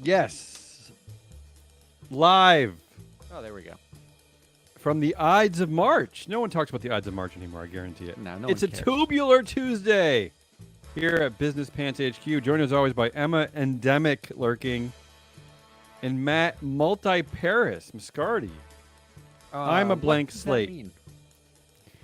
Yes. Live Oh, there we go. from the Ides of March. No one talks about the Ides of March anymore, I guarantee it. No It's one a cares. Tubular Tuesday here at Business Pants HQ. Joined as always by Emma Endemic lurking and Matt Multi-Paris Mascardi. I'm a blank what does slate. That mean?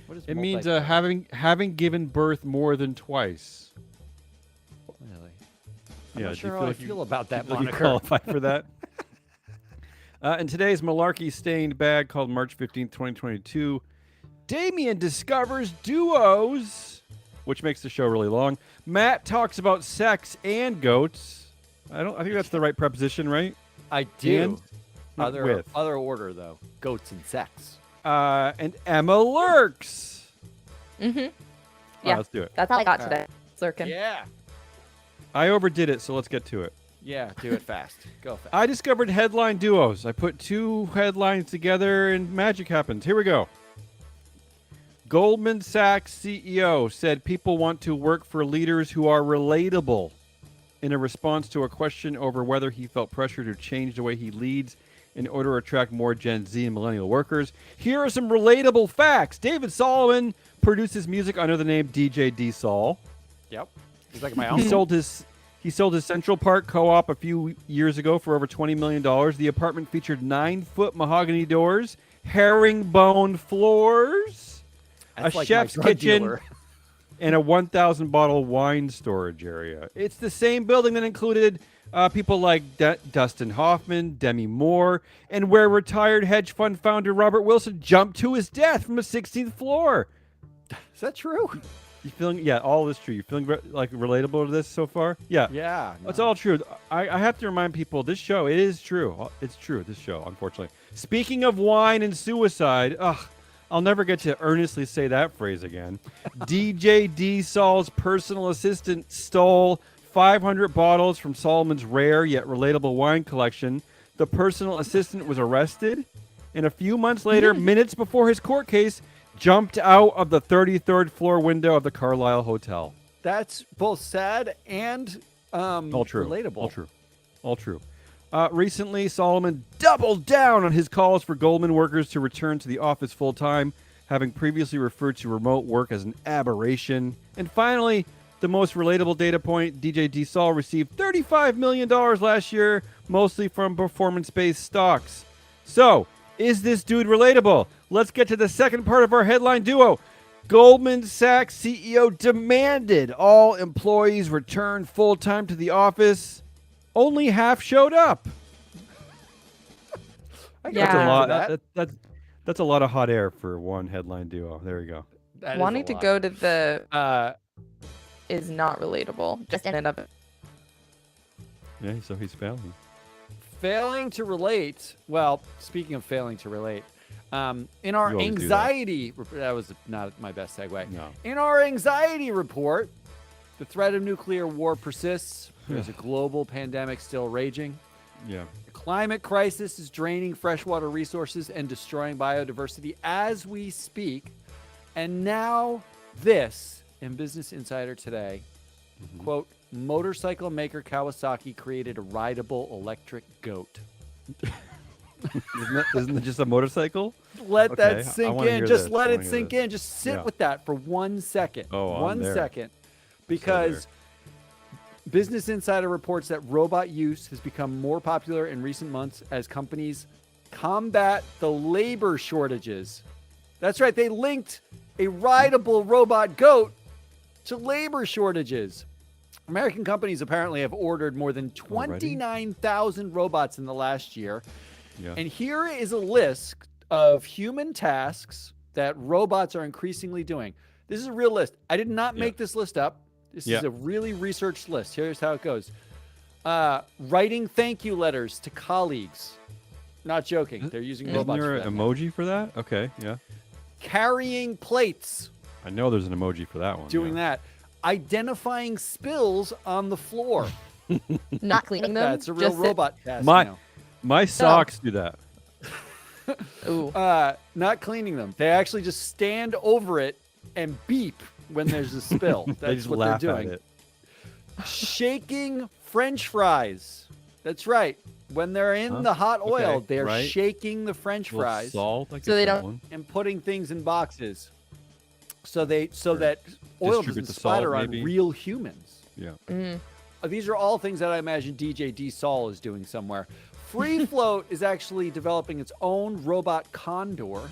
What is It means multi-pair? having given birth more than twice. Really? Yeah, I'm not do sure you how feel I like you- feel about that do you feel like moniker. you qualify for that? In today's malarkey stained bag called March 15th, 2022, Damien discovers duos, which makes the show really long. Matt talks about sex and goats. I think that's the right preposition, right? I do. And not with. Other order though. Goats and sex. And Emma lurks. Mm-hmm. All Yeah. right, let's do it. That's all I got today. Lurking. Yeah. I overdid it, so let's get to it. Yeah. Do it fast. Go fast. I discovered headline duos. I put two headlines together and magic happens. Here we go. Goldman Sachs CEO said people want to work for leaders who are relatable in a response to a question over whether he felt pressure to change the way he leads in order to attract more Gen Z and millennial workers. Here are some relatable facts. David Solomon produces music under the name DJ D Sol. Yep. He's like my He uncle. sold his Central Park co-op a few years ago for over $20 million. The apartment featured 9-foot mahogany doors, herringbone floors, That's a like chef's my drug kitchen, dealer. and a 1,000-bottle wine storage area. It's the same building that included people like Dustin Hoffman, Demi Moore, and where retired hedge fund founder Robert Wilson jumped to his death from a 16th floor. Is that true? You feeling? Yeah, all this true. You feeling like relatable to this so far? Yeah. Yeah. It's all true. I have to remind people, this show, it is true. It's true, this show, unfortunately. Speaking of wine and suicide, I'll never get to earnestly say that phrase again. DJ D Sol's personal assistant stole 500 bottles from Solomon's rare yet relatable wine collection. The personal assistant was arrested, and a few months later, minutes before his court case, jumped out of the 33rd floor window of the Carlisle Hotel. That's both sad and All true. relatable. All true. All true. Recently, Solomon doubled down on his calls for Goldman workers to return to the office full-time, having previously referred to remote work as an aberration. And finally, the most relatable data point, DJ D Sol received $35 million last year, mostly from performance-based stocks. So, is this dude relatable? Let's get to the second part of our headline duo. Goldman Sachs CEO demanded all employees return full-time to the office. Only half showed up. I Yeah. That's a lot. That. That's a lot of hot air for one headline duo. There you go. That is a Wanting to lot. go to the Is is not relatable. Just in and of it. Yeah, so he's failing. failing to relate. Well, speaking of failing to relate, in our You always do that. anxiety, that was not my best segue. No. In our anxiety report, the threat of nuclear war persists. There's a global pandemic still raging. Yeah. The climate crisis is draining freshwater resources and destroying biodiversity as we speak. And now this in Business Insider today, quote, motorcycle maker Kawasaki created a rideable electric goat. Isn't it just a motorcycle? Let Okay, that I sink wanna in. hear Just this. let I it wanna hear sink this. in. Just sit Yeah. with that for 1 second. Oh, I'm 1 there. second. Because Business Insider reports that robot use has become more popular in recent months as companies combat the labor shortages. That's right. They linked a rideable robot goat to labor shortages. American companies apparently have ordered more than 29,000 robots in the last year. Yeah. And here is a list of human tasks that robots are increasingly doing. This is a real list. I did not make this list up. This is a really researched list. Here's how it goes. Writing thank you letters to colleagues. Not joking. They're using Isn't robots there for an that now. emoji for that? Okay, yeah. Carrying plates. I know there's an emoji for that one. Doing that. Identifying spills on the floor. Not cleaning them. That's a real just robot task My now. my socks do that. Ooh. Not cleaning them. They actually just stand over it and beep when there's a spill. That's They just what laugh they're at doing. it. Shaking French fries. That's right. When they're in the hot oil, Okay, they're right. shaking the French A little fries salt. I So they get that don't- one. and putting things in boxes, so that oil Distribute doesn't the salt, splatter on maybe. real humans. Yeah. These are all things that I imagine DJ D Sol is doing somewhere. Free Float is actually developing its own robot condor,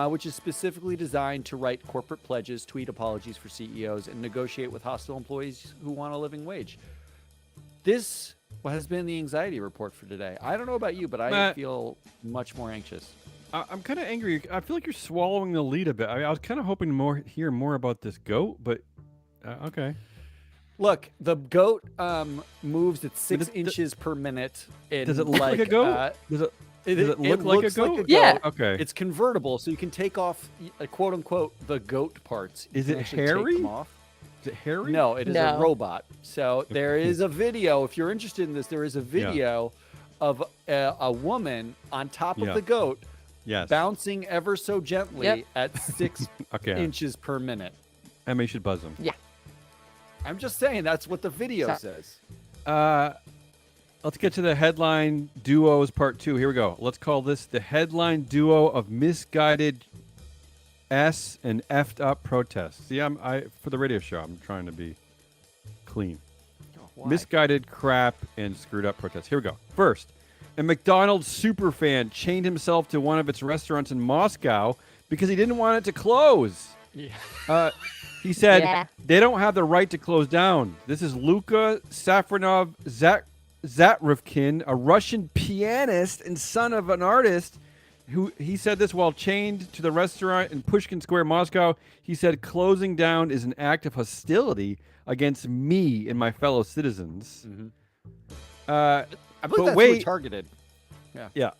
which is specifically designed to write corporate pledges, tweet apologies for CEOs, and negotiate with hostile employees who want a living wage. This has been the anxiety report for today. I don't know about you, but I Matt. feel much more anxious. I'm kind of angry. I feel like you're swallowing the lead a bit. I was kind of hoping to hear more about this goat, but okay. Look, the goat moves at 6 Does- inches per minute. Does it look like a goat? Does it look like a looks goat? Yeah. Okay. It's convertible, so you can take off, quote unquote, the goat parts. You Is can it actually take hairy? them off. Is it hairy? No, it is a No. robot. So there is a video. If you're interested in this, there is a video of a woman on top of Yeah. the goat Yes. bouncing ever so gently Yep. at 6 Okay. inches per minute. Emma, you should buzz him. Yeah. I'm just saying that's what the video So- says. Let's get to the headline duos part 2. Here we go. Let's call this the headline duo of misguided S and effed up protests. See, for the radio show, I'm trying to be clean. Why? Misguided crap and screwed up protests. Here we go. First, a McDonald's superfan chained himself to one of its restaurants in Moscow because he didn't want it to close. Yeah. He said Yeah. they don't have the right to close down. This is Luka Safronov Zatrivkin, a Russian pianist and son of an artist. He said this while chained to the restaurant in Pushkin Square, Moscow. He said closing down is an act of hostility against me and my fellow citizens. I believe But that's wait. targeted. Yeah.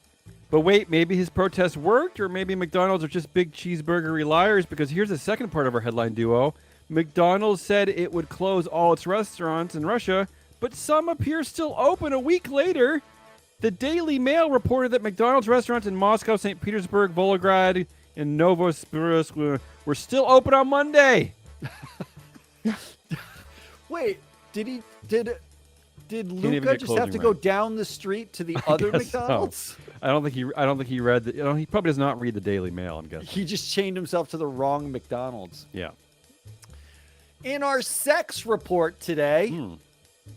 But wait, maybe his protest worked, or maybe McDonald's are just big cheeseburgery liars, because here's the second part of our headline duo. McDonald's said it would close all its restaurants in Russia, but some appear still open a week later. The Daily Mail reported that McDonald's restaurants in Moscow, St. Petersburg, Volgograd, and Novosibirsk were still open on Monday. Wait, did even Luca get just have closing to go right. down the street to the other guess so. McDonald's? I don't think he read the. He probably does not read the Daily Mail. I'm guessing. He just chained himself to the wrong McDonald's. Yeah. In our sex report today,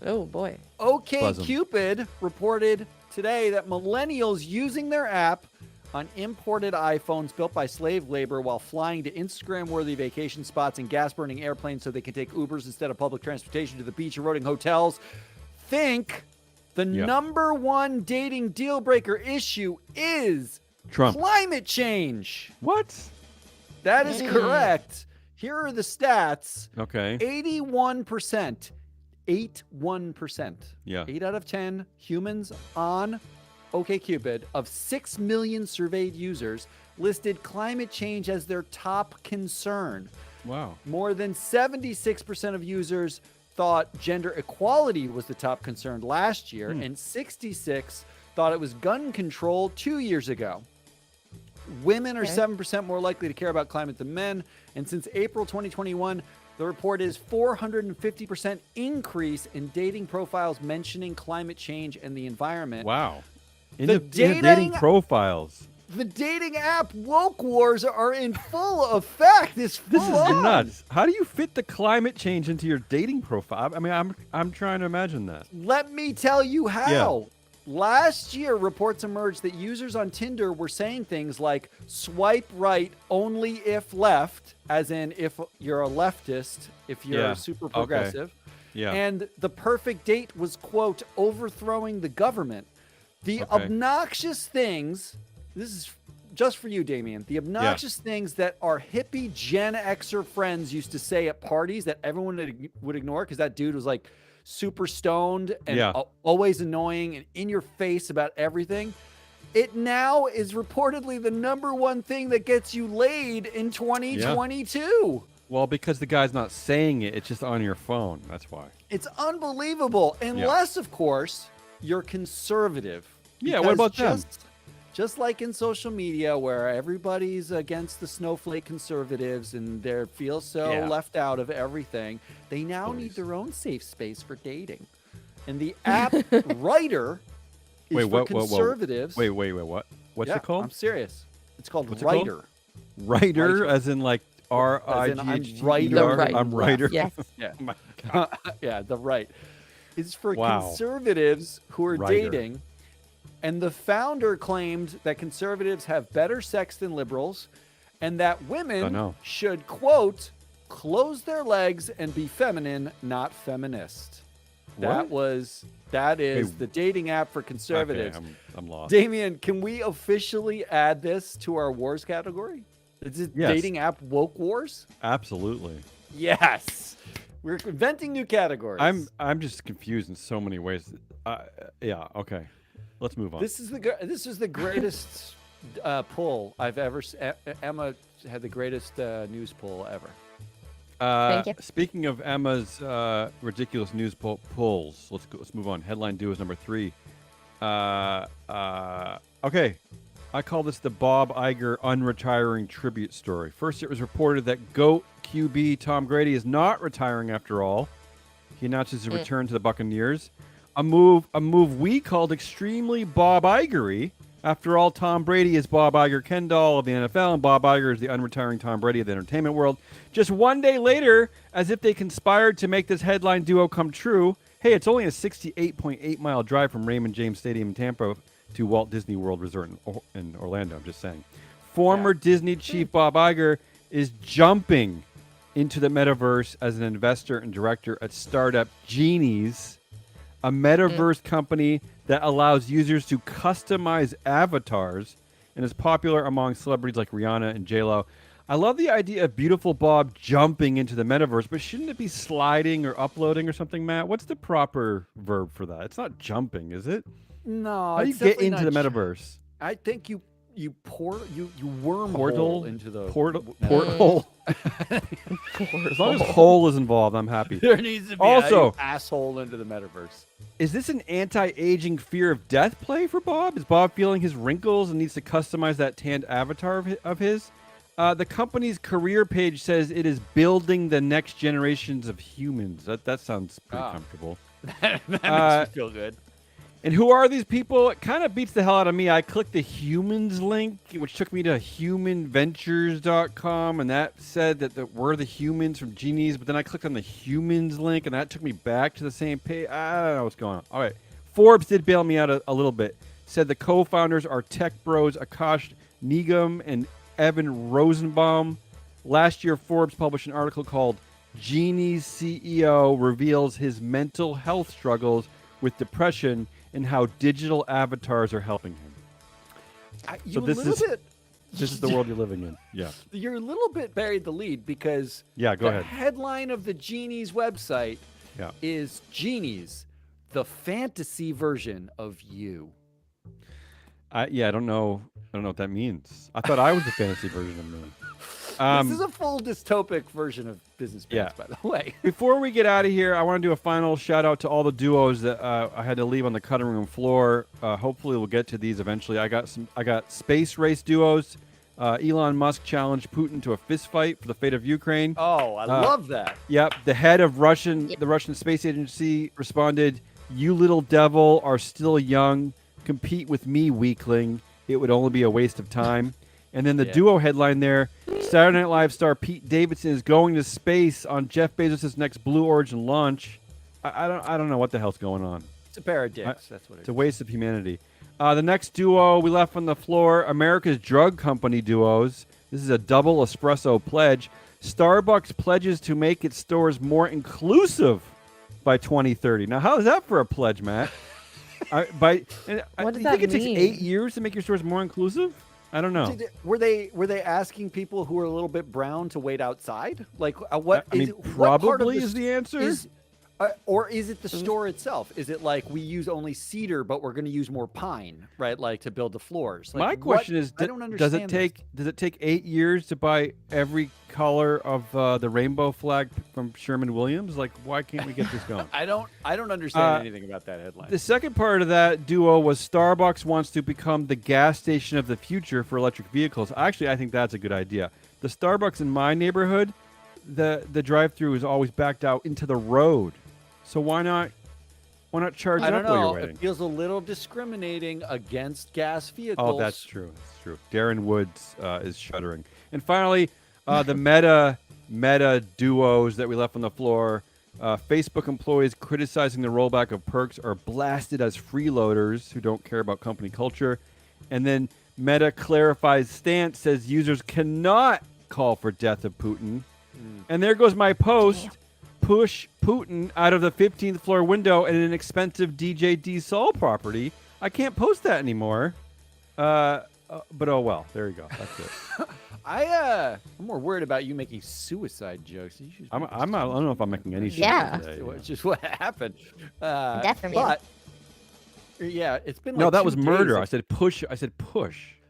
Oh boy. Buzz 'em. OkCupid reported today that millennials using their app on imported iPhones built by slave labor while flying to Instagram-worthy vacation spots and gas-burning airplanes so they can take Ubers instead of public transportation to the beach, eroding hotels, think the number one dating deal breaker issue is Trump. climate change. What? That is correct. Here are the stats. Okay. 81%. 81%. Yeah. 8 out of 10 humans on OkCupid of 6 million surveyed users listed climate change as their top concern. Wow. More than 76% of users thought gender equality was the top concern last year, and 66 thought it was gun control 2 years ago. Women are 7% more likely to care about climate than men, and since April 2021, the report is 450% increase in dating profiles mentioning climate change and the environment. Wow. In The the dating profiles. The dating app woke wars are in full effect. This This is on. nuts. How do you fit the climate change into your dating profile? I mean, I'm trying to imagine that. Let me tell you how. Last year, reports emerged that users on Tinder were saying things like swipe right only if left, as in if you're a leftist, if you're Yeah. super Okay. progressive. Yeah. And the perfect date was, quote, overthrowing the government. The Okay. obnoxious things, this is just for you, Damien, the obnoxious things that our hippie Gen Xer friends used to say at parties that everyone would ignore because that dude was like super stoned and always annoying and in your face about everything. It now is reportedly the number one thing that gets you laid in 2022. Well, because the guy's not saying it, it's just on your phone. That's why. It's unbelievable. Unless, of course, you're conservative. Yeah, what about them? Just like in social media where everybody's against the snowflake conservatives and they feel so left out of everything, they now need their own safe space for dating. And the app writer is for conservatives. Wait, what? What's Yeah, it called? I'm serious. It's called What's it called? Writer. Writer, Writer. as in like I'm R-I-G-H-T-E-R. right. I'm writer. Yes. Yeah. Oh my God. Yeah, the right. It's for Wow. conservatives who are Writer. dating. And the founder claimed that conservatives have better sex than liberals and that women should, quote, close their legs and be feminine, not feminist. That is the dating app for conservatives. Okay, I'm lost. Damien, can we officially add this to our wars category? Is it dating app woke wars? Absolutely. Yes. We're inventing new categories. I'm just confused in so many ways. Yeah. Okay. Let's move on. This is the greatest poll I've ever. Emma had the greatest news poll ever. Thank you. Speaking of Emma's ridiculous news polls, let's move on. Headline duos number 3. Okay. I call this the Bob Iger unretiring tribute story. First, it was reported that GOAT QB Tom Brady is not retiring after all. He announces his return to the Buccaneers. A move we called extremely Bob Igery. After all, Tom Brady is Bob Iger Ken doll of the NFL, and Bob Iger is the unretiring Tom Brady of the entertainment world. Just one day later, as if they conspired to make this headline duo come true, hey, it's only a 68.8-mile drive from Raymond James Stadium in Tampa to Walt Disney World Resort in Orlando. I'm just saying. Former Disney chief Bob Iger is jumping into the metaverse as an investor and director at startup Genies, a metaverse company that allows users to customize avatars and is popular among celebrities like Rihanna and J-Lo. I love the idea of beautiful Bob jumping into the metaverse, but shouldn't it be sliding or uploading or something, Matt? What's the proper verb for that? It's not jumping, is it? No. How do you get into the metaverse? I think you wormhole Portal into the porthole. As long as hole is involved, I'm happy. There needs to be also an asshole into the metaverse. Is this an anti-aging fear of death play for Bob? Is Bob feeling his wrinkles and needs to customize that tanned avatar of his? The company's career page says it is building the next generations of humans. That sounds pretty comfortable. That makes me feel good. And who are these people? It kind of beats the hell out of me. I clicked the humans link, which took me to humanventures.com, and that said that we're the humans from Genies, but then I clicked on the humans link, and that took me back to the same page. I don't know what's going on. All right. Forbes did bail me out a little bit. Said the co-founders are tech bros Akash Nigam and Evan Rosenbaum. Last year, Forbes published an article called Genie's CEO Reveals His Mental Health Struggles with Depression and How Digital Avatars Are Helping Him. This is the world you're living in. Yeah. You're a little bit buried the lead because go the ahead. headline of the Genies website is Genies, the fantasy version of you. I don't know what that means. I thought I was the fantasy version of me. This is a full dystopic version of Business Pants, by the way. Before we get out of here, I want to do a final shout out to all the duos that I had to leave on the cutting room floor. Hopefully, we'll get to these eventually. I got space race duos. Elon Musk challenged Putin to a fist fight for the fate of Ukraine. Oh, I love that. Yep. The head of the Russian Space Agency responded, "You little devil are still young. Compete with me, weakling. It would only be a waste of time." And then the duo headline there, Saturday Night Live star Pete Davidson is going to space on Jeff Bezos' next Blue Origin launch. I don't know what the hell's going on. It's a pair of dicks. That's what it is. It's a waste of humanity. The next duo we left on the floor, America's drug company duos. This is a double espresso pledge. Starbucks pledges to make its stores more inclusive by 2030. Now, how is that for a pledge, Matt? What does you that think it takes mean? 8 years to make your stores more inclusive? I don't know. Were they asking people who are a little bit brown to wait outside? Like what? Probably is the answer. Or is it the store itself? Is it like we use only cedar, but we're going to use more pine, right? Like to build the floors. Like, my question is, I don't understand. Does it take 8 years to buy every color of the rainbow flag from Sherman-Williams? Like, why can't we get this going? I don't understand anything about that headline. The second part of that duo was Starbucks wants to become the gas station of the future for electric vehicles. Actually, I think that's a good idea. The Starbucks in my neighborhood, the drive-through is always backed out into the road. So why not Why not charge I up don't while know. you're waiting? It feels a little discriminating against gas vehicles. Oh, that's true. That's true. Darren Woods is shuddering. And finally, the meta duos that we left on the floor. Facebook employees criticizing the rollback of perks are blasted as freeloaders who don't care about company culture. And then Meta clarifies stance, says users cannot call for death of Putin. And there goes my post. Damn. Push Putin out of the 15th floor window in an expensive DJD Sol property. I can't post that anymore. But oh well. There you go. That's it. I'm more worried about you making suicide jokes. You should I make don't know if I'm making any shit Yeah. today. It's just what happened. Death from you. But yeah, it's been like No, that 2 was days murder. of- I said push.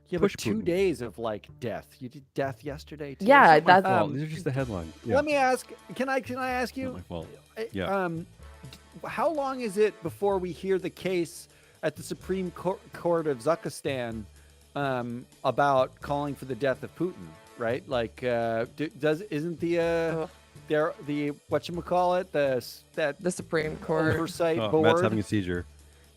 Yeah, push but 2 Putin. days of like death. You did death yesterday too. Yeah, It's not my that's- fault. These are just the headlines. Yeah. Let me ask. Can I ask Not you? my fault. uh, Yeah. How long is it before we hear the case at the Supreme Court of Uzbekistan about calling for the death of Putin? Right? Like, isn't the whatchamacallit, The Supreme Court. oversight Oh, board? Matt's having a seizure.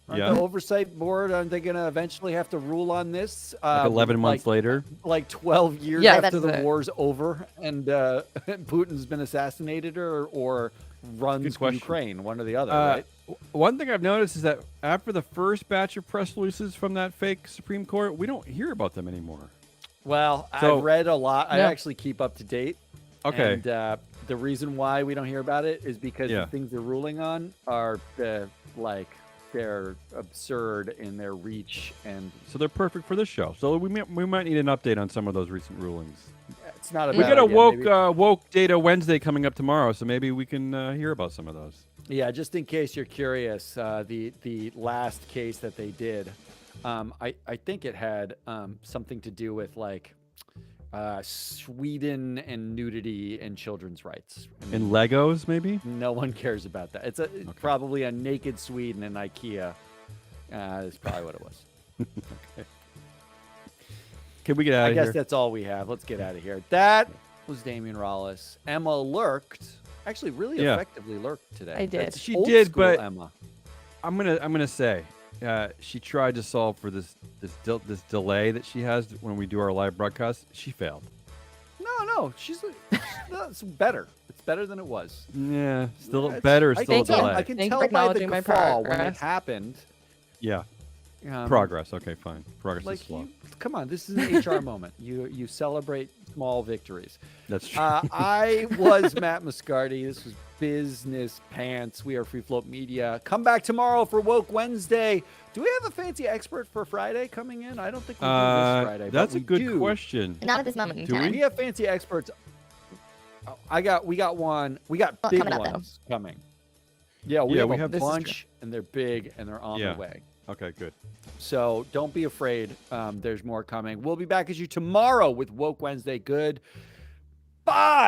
Aren't Yeah. the oversight board, aren't they going to eventually have to rule on this? Like 11 months later. Like 12 years Yeah, after that's the it. war's over and Putin's been assassinated or runs question. Ukraine, one or the other, right? One thing I've noticed is that after the first batch of press releases from that fake Supreme Court, we don't hear about them anymore. Well, So- I've read a lot. I Yeah. actually keep up to date. Okay. And the reason why we don't hear about it is because Yeah. the things they're ruling on are they're absurd in their reach, and So they're perfect for this show. So we might need an update on some of those recent rulings. it's not a We bad got a idea. woke Maybe- woke data Wednesday coming up tomorrow, so maybe we can hear about some of those. Yeah, just in case you're curious, the last case that they did, I think it had something to do with like Sweden and nudity and children's rights. I mean, In Legos, maybe. no one cares about that. It's probably a naked Sweden in IKEA. That's probably what it was. Can we get out I of guess here? that's all we have. Let's get out of here. That was Damian Rollis. Emma lurked. Actually, really Yeah. effectively lurked today. I did. That's She old did, school but- Emma. I'm gonna say she tried to solve for this delay that she has when we do our live broadcast. She failed. No, no, it's better. It's better than it was. Yeah, still It's- better. I Still a can tell, delay. I can Thank you tell for by the acknowledging my guffaw when it progress. happened. Yeah, Um, progress. Okay, fine. Progress is Like, slow. come on, this is an HR moment. You celebrate small victories. That's true. I was Matt Moscardi. This was Business Pants. We are Free Float Media. Come back tomorrow for Woke Wednesday. Do we have a fancy expert for Friday coming in? I don't think we do this Friday. but That's a we good do. question. Not at this moment in Do we? time. We have fancy experts. We got one. We got Well, big coming up, though. ones coming. Yeah, we Yeah, have we a have- This is true. bunch, and they're big, and they're on Yeah. the way. Okay, good. So don't be afraid. There's more coming. We'll be back at you tomorrow with Woke Wednesday. Good. Bye.